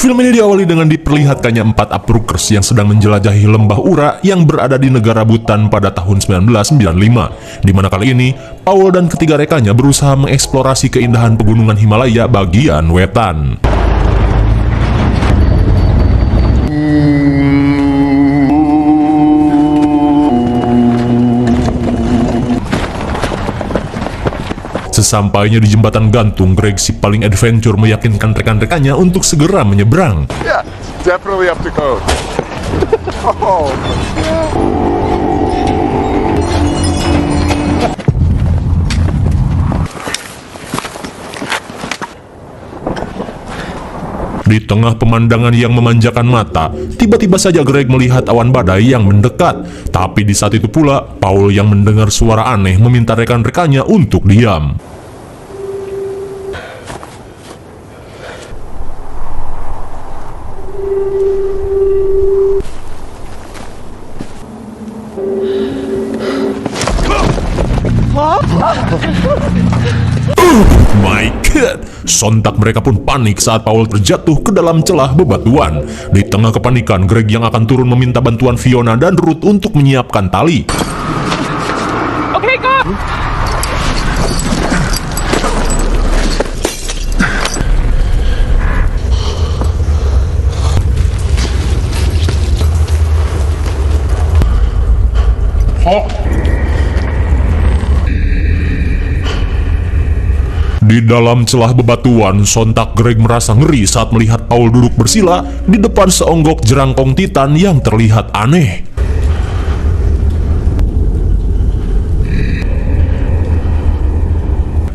Film ini diawali dengan diperlihatkannya 4 Apprukers yang sedang menjelajahi lembah Ura yang berada di negara Butan pada tahun 1995, di mana kali ini Paul dan ketiga rekannya berusaha mengeksplorasi keindahan pegunungan Himalaya bagian wetan. Sesampainya di jembatan gantung, Greg si paling adventure meyakinkan rekan-rekannya untuk segera menyeberang. Yeah, definitely up to code. Oh. Di tengah pemandangan yang memanjakan mata, tiba-tiba saja Greg melihat awan badai yang mendekat. Tapi di saat itu pula, Paul yang mendengar suara aneh meminta rekan-rekannya untuk diam. My God! Sontak mereka pun panik saat Paul terjatuh ke dalam celah bebatuan. Di tengah kepanikan, Greg yang akan turun meminta bantuan Fiona dan Ruth untuk menyiapkan tali. Okay, go! Di dalam celah bebatuan, sontak Greg merasa ngeri saat melihat Paul duduk bersila di depan seonggok jerangkong Titan yang terlihat aneh.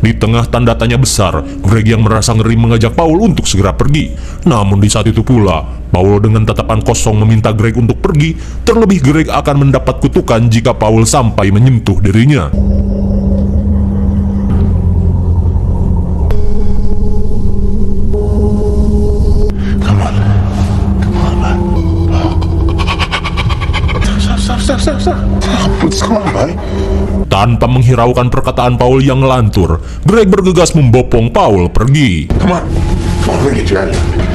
Di tengah tanda tanya besar, Greg yang merasa ngeri mengajak Paul untuk segera pergi. Namun di saat itu pula, Paul dengan tatapan kosong meminta Greg untuk pergi, terlebih Greg akan mendapat kutukan jika Paul sampai menyentuh dirinya. Tanpa menghiraukan perkataan Paul yang ngelantur, Greg bergegas membopong Paul pergi. Come on, let me get you out of here.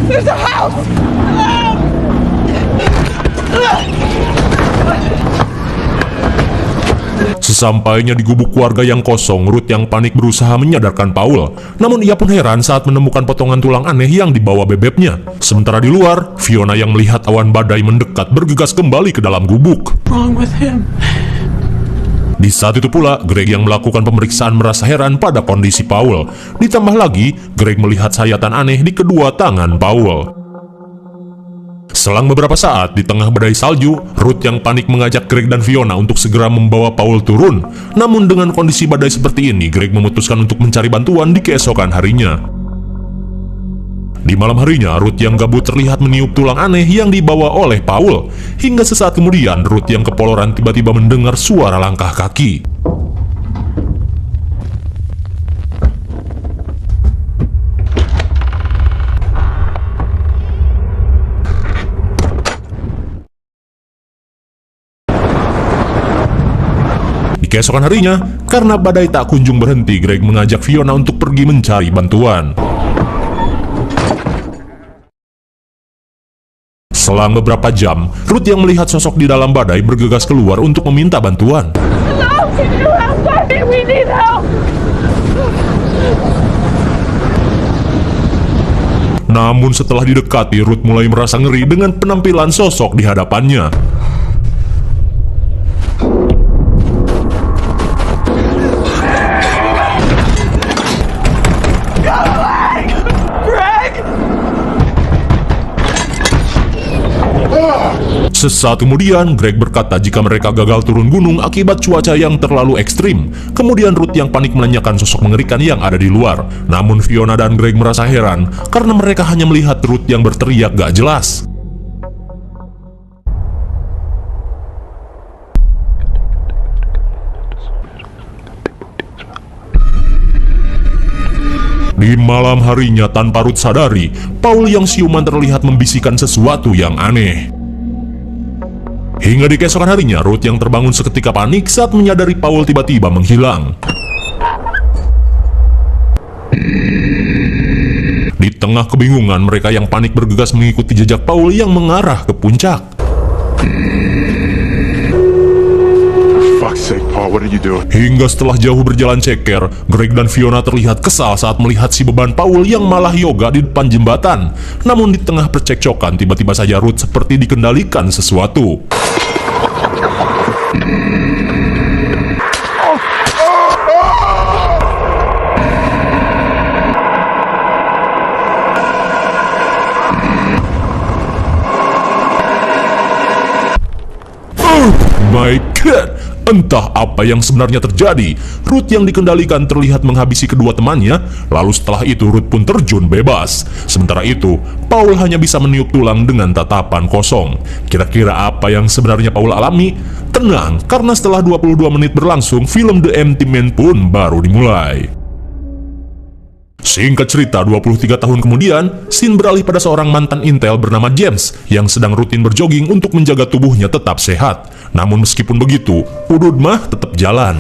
There's a house! Sesampainya di gubuk keluarga yang kosong, Ruth yang panik berusaha menyadarkan Paul. Namun ia pun heran saat menemukan potongan tulang aneh yang dibawa bebeknya. Sementara di luar, Fiona yang melihat awan badai mendekat bergegas kembali ke dalam gubuk. Wrong with him? Di saat itu pula, Greg yang melakukan pemeriksaan merasa heran pada kondisi Paul. Ditambah lagi, Greg melihat sayatan aneh di kedua tangan Paul. Selang beberapa saat, di tengah badai salju, Ruth yang panik mengajak Greg dan Fiona untuk segera membawa Paul turun. Namun dengan kondisi badai seperti ini, Greg memutuskan untuk mencari bantuan di keesokan harinya. Di malam harinya, Ruth yang gabut terlihat meniup tulang aneh yang dibawa oleh Paul. Hingga sesaat kemudian, Ruth yang kepoloran tiba-tiba mendengar suara langkah kaki. Keesokan harinya, karena badai tak kunjung berhenti, Greg mengajak Fiona untuk pergi mencari bantuan. Selang beberapa jam, Ruth yang melihat sosok di dalam badai bergegas keluar untuk meminta bantuan. Hello? Can you help us? We need help! Namun setelah didekati, Ruth mulai merasa ngeri dengan penampilan sosok di hadapannya. Sesaat kemudian, Greg berkata jika mereka gagal turun gunung akibat cuaca yang terlalu ekstrim. Kemudian Ruth yang panik menanyakan sosok mengerikan yang ada di luar. Namun Fiona dan Greg merasa heran karena mereka hanya melihat Ruth yang berteriak gak jelas. Di Di malam harinya tanpa Ruth sadari, Paul yang siuman terlihat membisikkan sesuatu yang aneh. Hingga di keesokan harinya, Ruth yang terbangun seketika panik saat menyadari Paul tiba-tiba menghilang. Di tengah kebingungan, mereka yang panik bergegas mengikuti jejak Paul yang mengarah ke puncak. Fuck's sake, Paul, what are you doing? Hingga setelah jauh berjalan ceker, Greg dan Fiona terlihat kesal saat melihat si beban Paul yang malah yoga di depan jembatan. Namun di tengah percekcokan, tiba-tiba saja Ruth seperti dikendalikan sesuatu. My God, entah apa yang sebenarnya terjadi. Ruth yang dikendalikan terlihat menghabisi kedua temannya. Lalu setelah itu Ruth pun terjun bebas. Sementara itu, Paul hanya bisa meniup tulang dengan tatapan kosong. Kira-kira apa yang sebenarnya Paul alami? Tenang, karena setelah 22 menit berlangsung, film The Empty Man pun baru dimulai. Singkat cerita, 23 tahun kemudian, scene beralih pada seorang mantan intel bernama James yang sedang rutin berjoging untuk menjaga tubuhnya tetap sehat. Namun meskipun begitu, udud mah tetap jalan.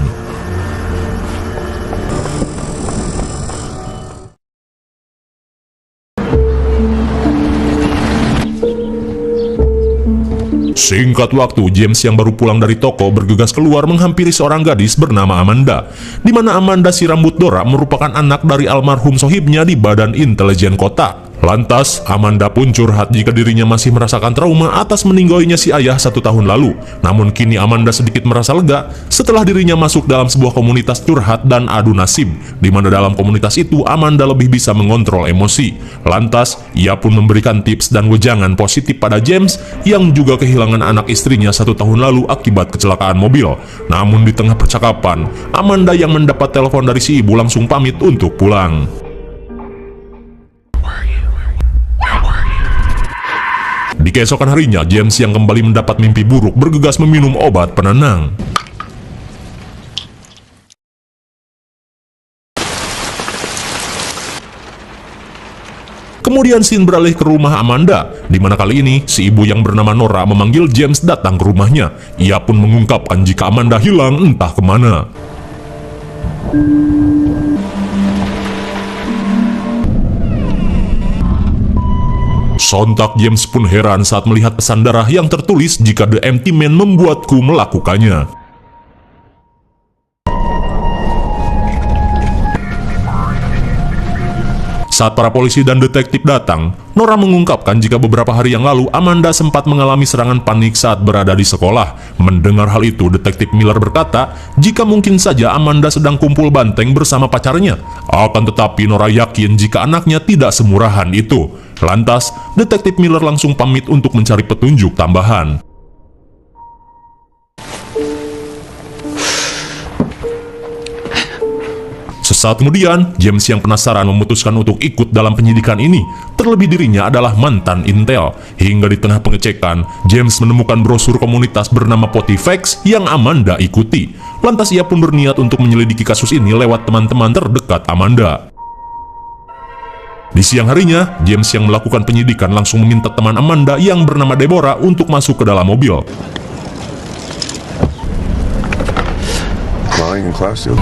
Singkat waktu, James yang baru pulang dari toko bergegas keluar menghampiri seorang gadis bernama Amanda, di mana Amanda si rambut Dora merupakan anak dari almarhum sohibnya di Badan Intelijen Kota. Lantas, Amanda pun curhat jika dirinya masih merasakan trauma atas meninggalnya si ayah 1 tahun lalu. Namun kini Amanda sedikit merasa lega setelah dirinya masuk dalam sebuah komunitas curhat dan adu nasib, di mana dalam komunitas itu Amanda lebih bisa mengontrol emosi. Lantas, ia pun memberikan tips dan wejangan positif pada James yang juga kehilangan anak istrinya 1 tahun lalu akibat kecelakaan mobil. Namun di tengah percakapan, Amanda yang mendapat telepon dari si ibu langsung pamit untuk pulang. Di keesokan harinya, James yang kembali mendapat mimpi buruk bergegas meminum obat penenang. Kemudian scene beralih ke rumah Amanda, di mana kali ini si ibu yang bernama Nora memanggil James datang ke rumahnya. Ia pun mengungkapkan jika Amanda hilang entah kemana. Sontak James pun heran saat melihat pesan darah yang tertulis jika The Empty Man membuatku melakukannya. Saat para polisi dan detektif datang, Nora mengungkapkan jika beberapa hari yang lalu Amanda sempat mengalami serangan panik saat berada di sekolah. Mendengar hal itu, detektif Miller berkata jika mungkin saja Amanda sedang kumpul banteng bersama pacarnya. Akan tetapi Nora yakin jika anaknya tidak semurahan itu. Lantas, detektif Miller langsung pamit untuk mencari petunjuk tambahan. Sesaat kemudian, James yang penasaran memutuskan untuk ikut dalam penyidikan ini. Terlebih dirinya adalah mantan intel. Hingga di tengah pengecekan, James menemukan brosur komunitas bernama Potifex yang Amanda ikuti. Lantas ia pun berniat untuk menyelidiki kasus ini lewat teman-teman terdekat Amanda. Di siang harinya, James yang melakukan penyidikan langsung meminta teman Amanda yang bernama Deborah untuk masuk ke dalam mobil. Lying in class, dude.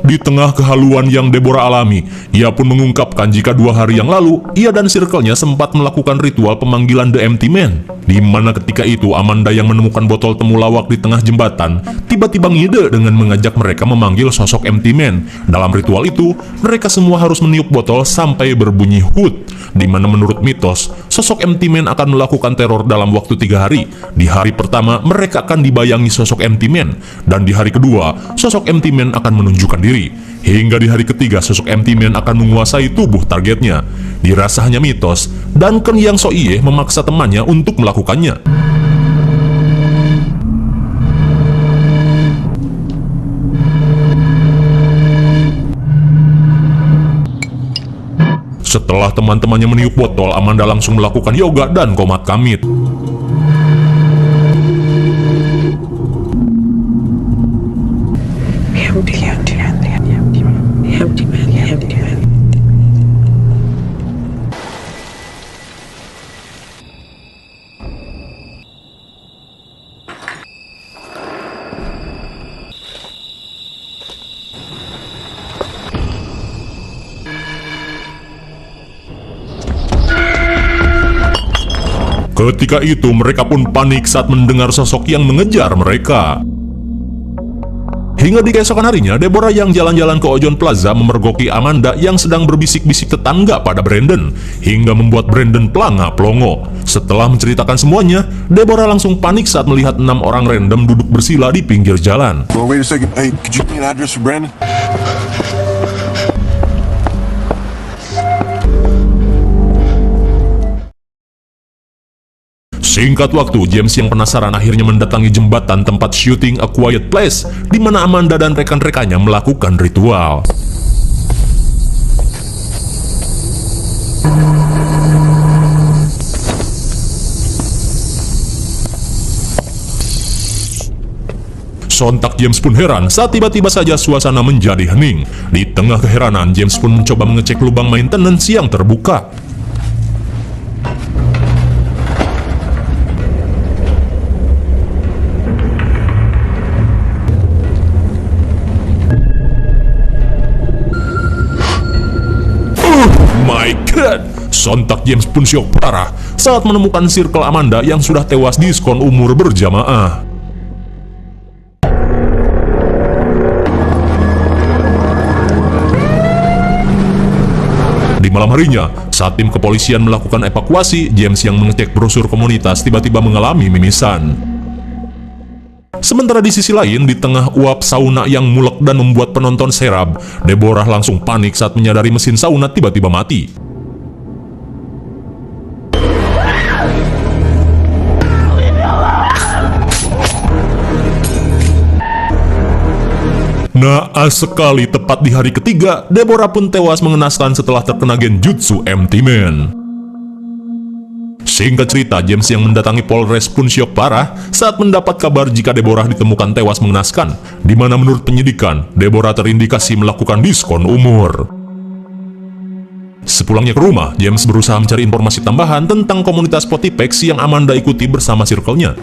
Di tengah kehaluan yang Deborah alami, ia pun mengungkapkan jika 2 hari yang lalu, ia dan circle-nya sempat melakukan ritual pemanggilan The Empty Man, di mana ketika itu Amanda yang menemukan botol temulawak di tengah jembatan, tiba-tiba ngide dengan mengajak mereka memanggil sosok Empty Man. Dalam ritual itu, mereka semua harus meniup botol sampai berbunyi hut, di mana menurut mitos, sosok Empty Man akan melakukan teror dalam waktu 3 hari. Di hari pertama, mereka akan dibayangi sosok Empty Man, dan di hari kedua, sosok Empty Man akan menunjukkan diri. Hingga di hari ketiga, sosok Empty Man akan menguasai tubuh targetnya. Dirasa hanya mitos, Duncan yang so iye memaksa temannya untuk melakukannya. Setelah teman-temannya meniup botol, Amanda langsung melakukan yoga dan komat kamit. Ketika itu mereka pun panik saat mendengar sosok yang mengejar mereka. Hingga di keesokan harinya, Deborah yang jalan-jalan ke Ojon Plaza memergoki Amanda yang sedang berbisik-bisik tetangga pada Brandon, hingga membuat Brandon pelanga-pelongo. Setelah menceritakan semuanya, Deborah langsung panik saat melihat 6 orang random duduk bersila di pinggir jalan. Well, wait a second. Hey, could you give me an address for Brandon? Singkat waktu, James yang penasaran akhirnya mendatangi jembatan tempat syuting A Quiet Place, di mana Amanda dan rekan-rekannya melakukan ritual. Sontak James pun heran saat tiba-tiba saja suasana menjadi hening. Di tengah keheranan, James pun mencoba mengecek lubang maintenance yang terbuka. My God! Sontak James pun syok parah saat menemukan circle Amanda yang sudah tewas diskon umur berjamaah. Di malam harinya, saat tim kepolisian melakukan evakuasi, James yang mengecek brosur komunitas tiba-tiba mengalami mimisan. Sementara di sisi lain, di tengah uap sauna yang mulek dan membuat penonton serab, Deborah langsung panik saat menyadari mesin sauna tiba-tiba mati. Naas sekali, tepat di hari ketiga, Deborah pun tewas mengenaskan setelah terkena genjutsu Empty Man. Singkat cerita, James yang mendatangi Polres pun syok parah saat mendapat kabar jika Deborah ditemukan tewas mengenaskan, di mana menurut penyidikan, Deborah terindikasi melakukan diskon umur. Sepulangnya ke rumah, James berusaha mencari informasi tambahan tentang komunitas Potipex yang Amanda ikuti bersama circle-nya.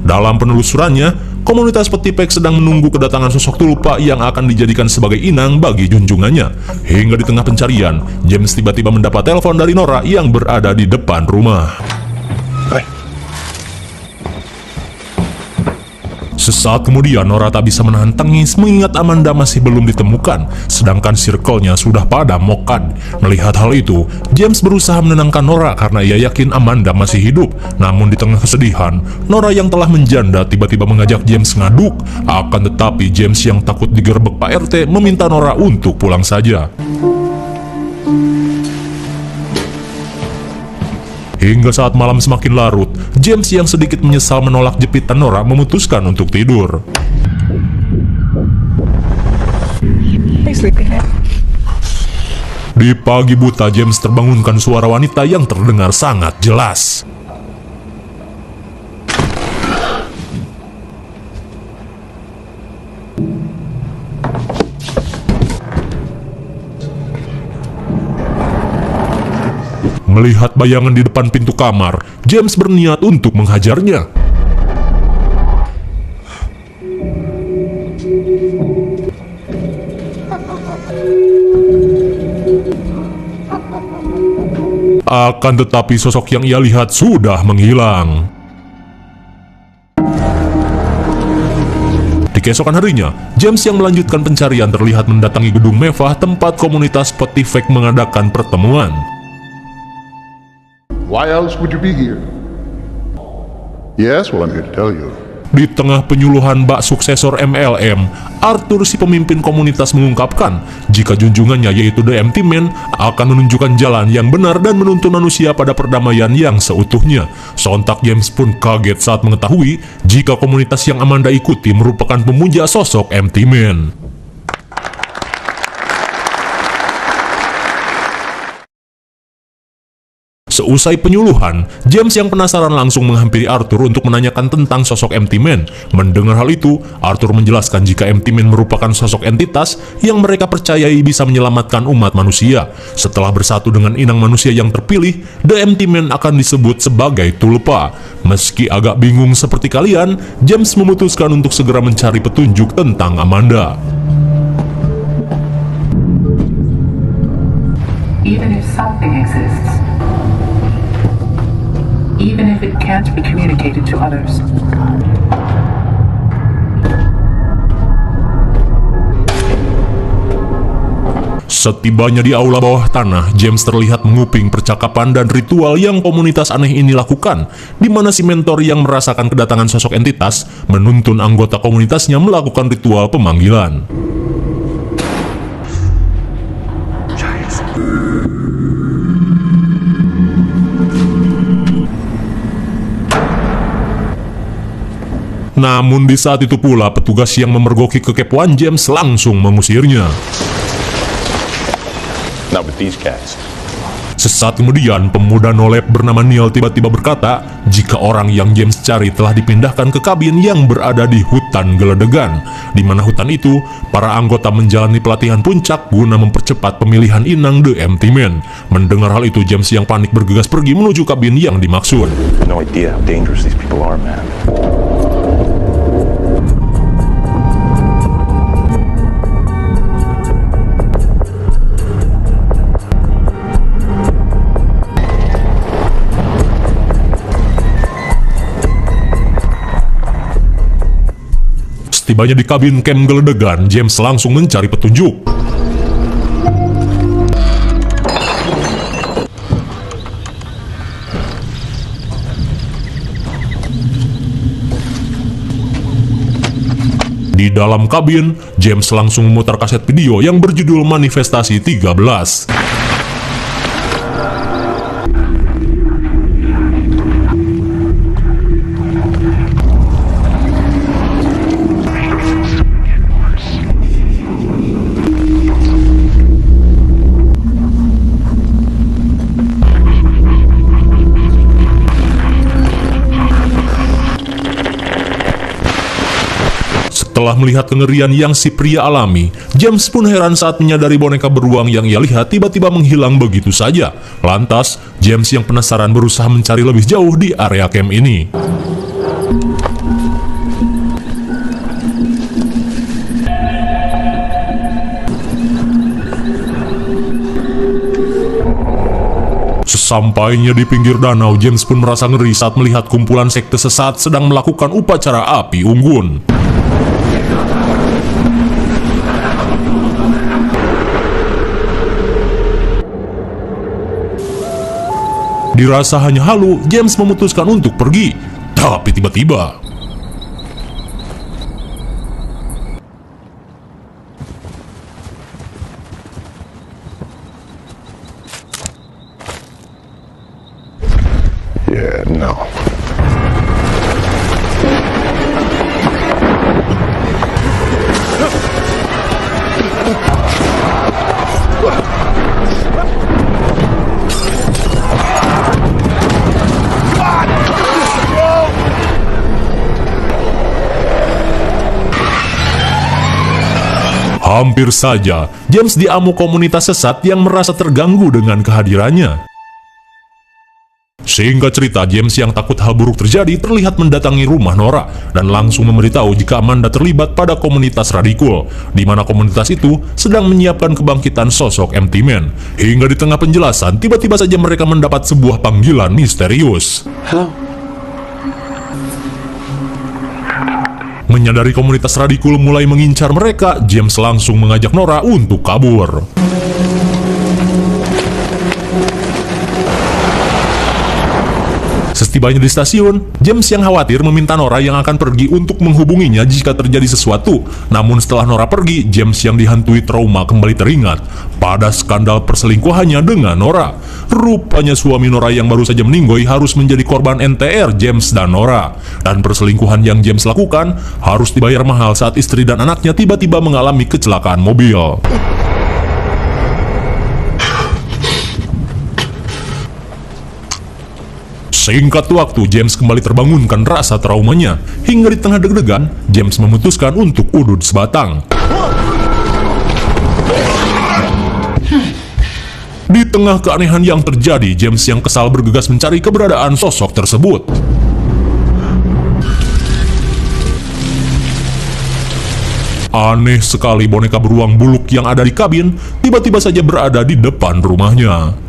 Dalam penelusurannya, komunitas Potipex sedang menunggu kedatangan sosok Tulpa yang akan dijadikan sebagai inang bagi junjungannya. Hingga di tengah pencarian, James tiba-tiba mendapat telepon dari Nora yang berada di depan rumah. Sesaat kemudian, Nora tak bisa menahan tangis mengingat Amanda masih belum ditemukan, sedangkan circle-nya sudah pada mokad. Melihat hal itu, James berusaha menenangkan Nora karena ia yakin Amanda masih hidup. Namun di tengah kesedihan, Nora yang telah menjanda tiba-tiba mengajak James ngaduk. Akan tetapi James yang takut digerebek Pak RT meminta Nora untuk pulang saja. Hingga saat malam semakin larut, James yang sedikit menyesal menolak jepitan Nora memutuskan untuk tidur. Di pagi buta, James terbangunkan suara wanita yang terdengar sangat jelas. Melihat bayangan di depan pintu kamar, James berniat untuk menghajarnya. Akan tetapi sosok yang ia lihat sudah menghilang. Di keesokan harinya, James yang melanjutkan pencarian terlihat mendatangi gedung mewah tempat komunitas Potipex mengadakan pertemuan. Why else would you be here? Yes, well, I'm here to tell you. Di tengah penyuluhan bak suksesor MLM, Arthur si pemimpin komunitas mengungkapkan jika junjungannya yaitu The Empty Man akan menunjukkan jalan yang benar dan menuntun manusia pada perdamaian yang seutuhnya. Sontak James pun kaget saat mengetahui jika komunitas yang Amanda ikuti merupakan pemuja sosok Empty Man. Seusai penyuluhan, James yang penasaran langsung menghampiri Arthur untuk menanyakan tentang sosok Empty Man. Mendengar hal itu, Arthur menjelaskan jika Empty Man merupakan sosok entitas yang mereka percayai bisa menyelamatkan umat manusia. Setelah bersatu dengan inang manusia yang terpilih, The Empty Man akan disebut sebagai Tulpa. Meski agak bingung seperti kalian, James memutuskan untuk segera mencari petunjuk tentang Amanda. Even if something exists, even if it can't be communicated to others. Setibanya di aula bawah tanah, James terlihat menguping percakapan dan ritual yang komunitas aneh ini lakukan, di mana si mentor yang merasakan kedatangan sosok entitas menuntun anggota komunitasnya melakukan ritual pemanggilan. Namun di saat itu pula, petugas yang memergoki kekepoan James langsung mengusirnya. Not with these guys. Sesaat kemudian, pemuda nolep bernama Neil tiba-tiba berkata jika orang yang James cari telah dipindahkan ke kabin yang berada di hutan geledegan, di mana hutan itu, para anggota menjalani pelatihan puncak guna mempercepat pemilihan inang The Empty Man. Mendengar hal itu, James yang panik bergegas pergi menuju kabin yang dimaksud. No idea how dangerous these people are, man. Setibanya di kabin camp geledegan, James langsung mencari petunjuk. Di dalam kabin, James langsung memutar kaset video yang berjudul Manifestasi 13. Setelah melihat kengerian yang si pria alami, James pun heran saat menyadari boneka beruang yang ia lihat tiba-tiba menghilang begitu saja. Lantas, James yang penasaran berusaha mencari lebih jauh di area camp ini. Sesampainya di pinggir danau, James pun merasa ngeri saat melihat kumpulan sekte sesat sedang melakukan upacara api unggun. Dirasa hanya halu, James memutuskan untuk pergi. Tapi tiba-tiba, Yeah, no. hampir saja James diamuk komunitas sesat yang merasa terganggu dengan kehadirannya. Singkat cerita, James yang takut hal buruk terjadi terlihat mendatangi rumah Nora dan langsung memberitahu jika Amanda terlibat pada komunitas Radikul, di mana komunitas itu sedang menyiapkan kebangkitan sosok Empty Man. Hingga di tengah penjelasan, tiba-tiba saja mereka mendapat sebuah panggilan misterius. Menyadari komunitas Radikul mulai mengincar mereka, James langsung mengajak Nora untuk kabur. Setibanya di stasiun, James yang khawatir meminta Nora yang akan pergi untuk menghubunginya jika terjadi sesuatu. Namun setelah Nora pergi, James yang dihantui trauma kembali teringat pada skandal perselingkuhannya dengan Nora. Rupanya suami Nora yang baru saja meninggoy harus menjadi korban NTR James dan Nora. Dan perselingkuhan yang James lakukan harus dibayar mahal saat istri dan anaknya tiba-tiba mengalami kecelakaan mobil. Singkat waktu, James kembali terbangunkan rasa traumanya. Hingga di tengah deg-degan, James memutuskan untuk udud sebatang. Di tengah keanehan yang terjadi, James yang kesal bergegas mencari keberadaan sosok tersebut. Aneh sekali, boneka beruang buluk yang ada di kabin tiba-tiba saja berada di depan rumahnya.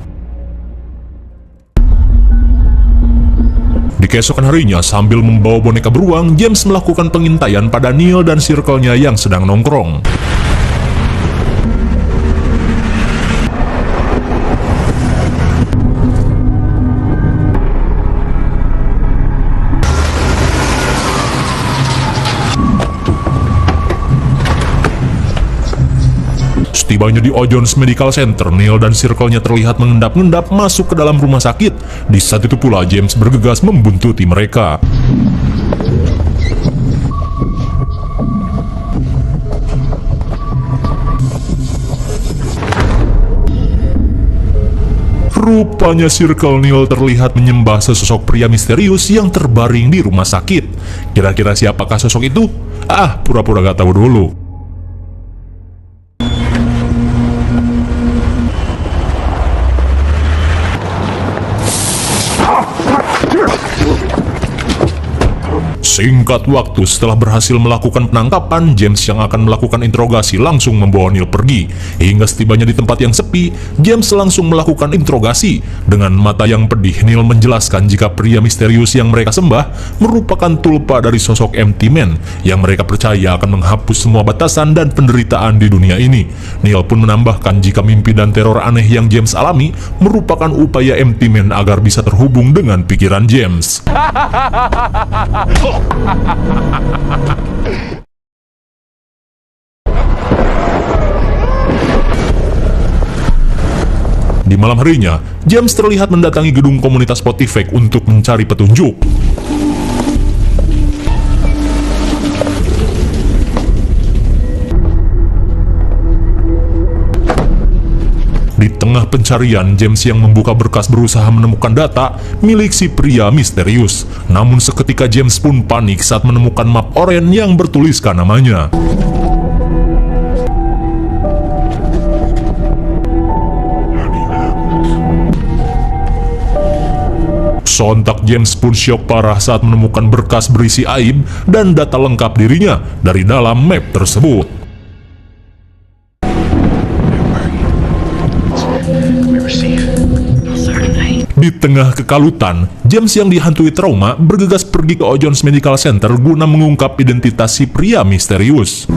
Di keesokan harinya, sambil membawa boneka beruang, James melakukan pengintaian pada Neil dan circle-nya yang sedang nongkrong. Setibanya di O'Jones Medical Center, Neil dan circle-nya terlihat mengendap-endap masuk ke dalam rumah sakit. Di saat itu pula, James bergegas membuntuti mereka. Rupanya circle Neil terlihat menyembah sesosok pria misterius yang terbaring di rumah sakit. Kira-kira siapakah sosok itu? Pura-pura gak tahu dulu. Singkat waktu setelah berhasil melakukan penangkapan, James yang akan melakukan interogasi langsung membawa Neil pergi. Hingga setibanya di tempat yang sepi, James langsung melakukan interogasi. Dengan mata yang pedih, Neil menjelaskan jika pria misterius yang mereka sembah merupakan tulpa dari sosok Empty Man yang mereka percaya akan menghapus semua batasan dan penderitaan di dunia ini. Neil pun menambahkan jika mimpi dan teror aneh yang James alami merupakan upaya Empty Man agar bisa terhubung dengan pikiran James. Di malam harinya, James terlihat mendatangi gedung komunitas Spotify untuk mencari petunjuk. Di tengah pencarian, James yang membuka berkas berusaha menemukan data milik si pria misterius. Namun seketika James pun panik saat menemukan map oranye yang bertuliskan namanya. Sontak James pun syok parah saat menemukan berkas berisi aib dan data lengkap dirinya dari dalam map tersebut. Di tengah kekalutan, James yang dihantui trauma bergegas pergi ke O'Jones Medical Center guna mengungkap identitas si pria misterius.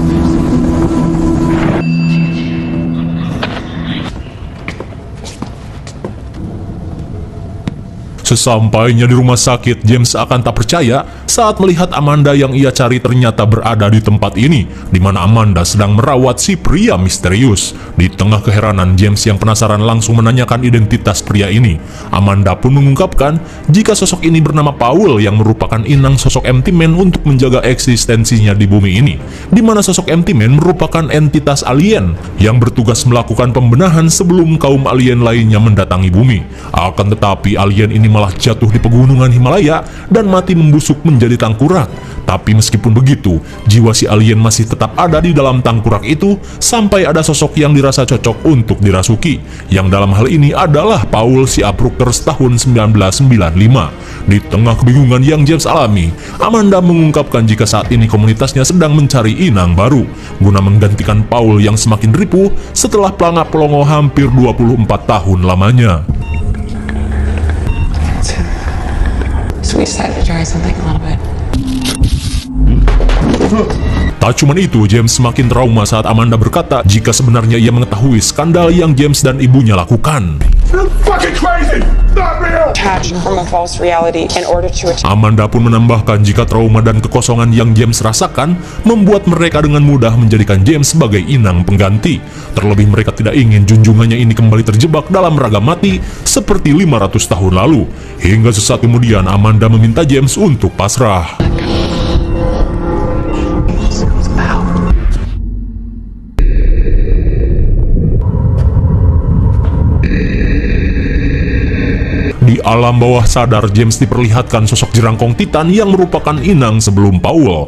Sesampainya di rumah sakit, James akan tak percaya saat melihat Amanda yang ia cari ternyata berada di tempat ini, di mana Amanda sedang merawat si pria misterius. Di tengah keheranan, James yang penasaran langsung menanyakan identitas pria ini. Amanda pun mengungkapkan jika sosok ini bernama Paul yang merupakan inang sosok Empty Man untuk menjaga eksistensinya di bumi ini, di mana sosok Empty Man merupakan entitas alien yang bertugas melakukan pembenahan sebelum kaum alien lainnya mendatangi bumi. Akan tetapi alien ini malah jatuh di pegunungan Himalaya dan mati membusuk menjadi tangkurak. Tapi meskipun begitu, jiwa si alien masih tetap ada di dalam tangkurak itu sampai ada sosok yang dirasa cocok untuk dirasuki, yang dalam hal ini adalah Paul si Abruckers tahun 1995. Di tengah kebingungan yang James alami, Amanda mengungkapkan jika saat ini komunitasnya sedang mencari inang baru guna menggantikan Paul yang semakin ripuh setelah pelangak pelongo hampir 24 tahun lamanya. So we decided to try something a little bit. Tak cuma itu, James semakin trauma saat Amanda berkata jika sebenarnya ia mengetahui skandal yang James dan ibunya lakukan. You're fucking crazy! Not real! Detach from a false reality in order to achieve. Amanda pun menambahkan jika trauma dan kekosongan yang James rasakan membuat mereka dengan mudah menjadikan James sebagai inang pengganti. Terlebih mereka tidak ingin junjungannya ini kembali terjebak dalam raga mati seperti 500 tahun lalu. Hingga sesaat kemudian Amanda meminta James untuk pasrah. Di Alam bawah sadar James diperlihatkan sosok jerangkong Titan yang merupakan inang sebelum Paul.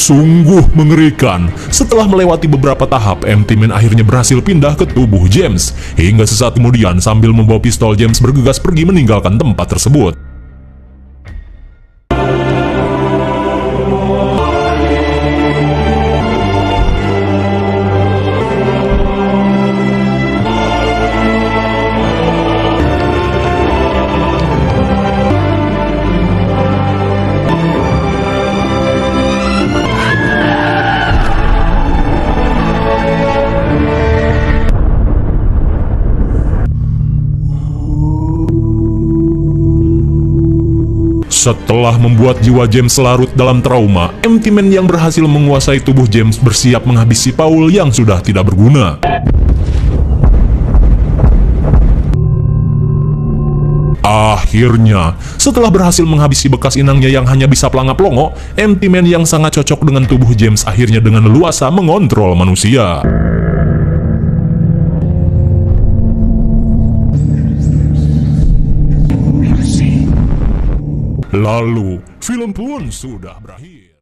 Sungguh mengerikan. Setelah melewati beberapa tahap, Empty Man akhirnya berhasil pindah ke tubuh James. Hingga sesaat kemudian, sambil membawa pistol, James bergegas pergi meninggalkan tempat tersebut. Setelah membuat jiwa James larut dalam trauma, Empty Man yang berhasil menguasai tubuh James bersiap menghabisi Paul yang sudah tidak berguna. Akhirnya, setelah berhasil menghabisi bekas inangnya yang hanya bisa pelangap-longo, Empty Man yang sangat cocok dengan tubuh James akhirnya dengan leluasa mengontrol manusia. Lalu, film pun sudah berakhir.